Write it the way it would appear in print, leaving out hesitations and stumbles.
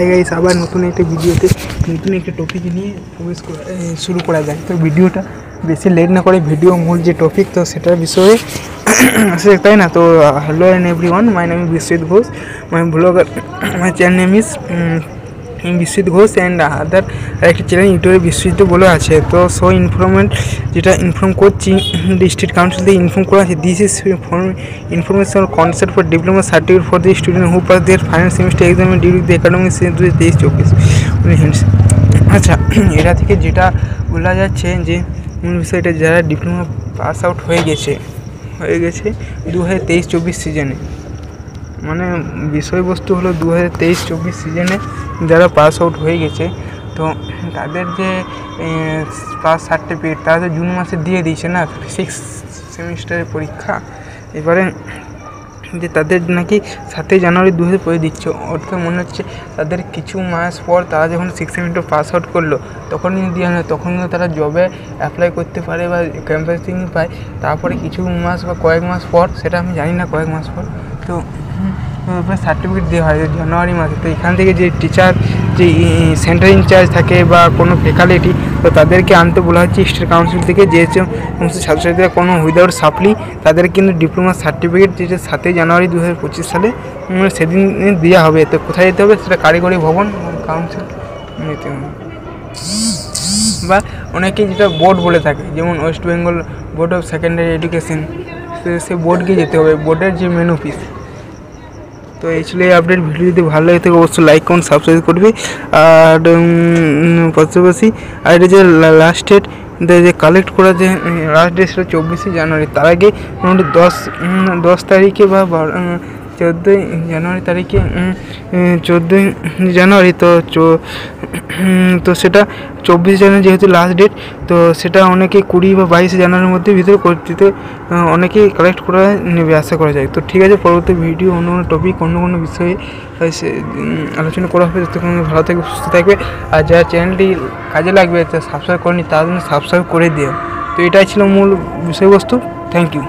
Hi guys, আবার নতুন একটা ভিডিওতে নতুন একটা টপিক নিয়ে শুরু করা যায়। তো ভিডিওটা বেশি লেট না করে ভিডিও মূল যে টপিক তো সেটার বিষয়ে আসে, তাই না? তো hello and everyone, my name is Biswajit Ghosh, my blogger, my channel name is Biswajit Ghosh and other একটা চ্যানেল ইউটিউবে বিশ্বজিৎ বলে আছে। তো সো যেটা ইনফর্ম করছি, ডিস্ট্রিক্ট কাউন্সিল থেকে ইনফর্ম করা আছে, this is information concept for diploma certificate for the student who pass there final semester exam during the academic season 2023-24। আচ্ছা, এটা থেকে যেটা বলা যাচ্ছে যে মূল বিষয়টা, যারা ডিপ্লোমা পাস আউট হয়ে গেছে 2023-24 সিজনে, মানে বিষয়বস্তু হলো 2023-24 সিজনে যারা পাস আউট হয়ে গেছে, তো তাদের যে পাস সার্টিফিকেট তারা তো জুন মাসে দিয়ে দিয়েছে না, 6 সেমিস্টারের পরীক্ষা। এবারে যে তাদের নাকি 7 জানুয়ারি 2025 দিচ্ছে, অর্থাৎ মনে হচ্ছে তাদের কিছু মাস পর তারা যখন 6 সেমিস্টার পাস আউট করলো তখন দিয়ে না, তখন তারা জবে অ্যাপ্লাই করতে পারে বা ক্যাম্পাসিং পায়। তারপরে কিছু মাস বা কয়েক মাস পর, সেটা আমি জানি না কয়েক মাস পর, তো সার্টিফিকেট দেওয়া হয় জানুয়ারি মাসে। তো এখান থেকে যে টিচার, যে সেন্টার ইনচার্জ থাকে বা কোনো ফ্যাকাল্টি, তো তাদেরকে আনতে বলা হচ্ছে স্টেট কাউন্সিল থেকে, যে সমস্ত ছাত্রছাত্রীরা কোনো উইদাউট সাপ্লি তাদের কিন্তু ডিপ্লোমা সার্টিফিকেট যেটা 7 জানুয়ারি 2025 সালে সেদিন দেওয়া হবে। তো কোথায় যেতে হবে? সেটা কারিগরি ভবন কাউন্সিল নিতে হবে, বা অনেকে যেটা বোর্ড বলে থাকে, যেমন West Bengal Board of Secondary Education, সে বোর্ডকে যেতে হবে, বোর্ডের যে মেন অফিস। তো এই ছিল এই আপডেট। ভিডিও যদি ভালো লাগে থাকে অবশ্যই লাইক করুন, সাবস্ক্রাইব করবে। আর পাশাপাশি আর এটা যে লাস্ট ডেট যে কালেক্ট করা, যে লাস্ট ডেট ছিল 24 জানুয়ারি, তার আগে মোটামুটি 10 তারিখে বা 14 জানুয়ারি তারিখে, 14 জানুয়ারি তো সেটা 24 জানুয়ারি যেহেতু লাস্ট ডেট, তো সেটা অনেকে 20 বা 22 জানুয়ারির মধ্যে ভিতরে করতে অনেকেই কালেক্ট করা নেবে, আশা করা যায়। তো ঠিক আছে, পরবর্তী ভিডিও অন্য কোনো টপিক, অন্য কোনো বিষয়ে আলোচনা করা হবে। ততক্ষণ ভালো থাকবে, সুস্থ থাকবে। আর যারা চ্যানেলটি কাজে লাগবে, তা সাবস্ক্রাইব করেনি, তার জন্য সাবস্ক্রাইব করে দিও। তো এটাই ছিল মূল বিষয়বস্তু। Thank you.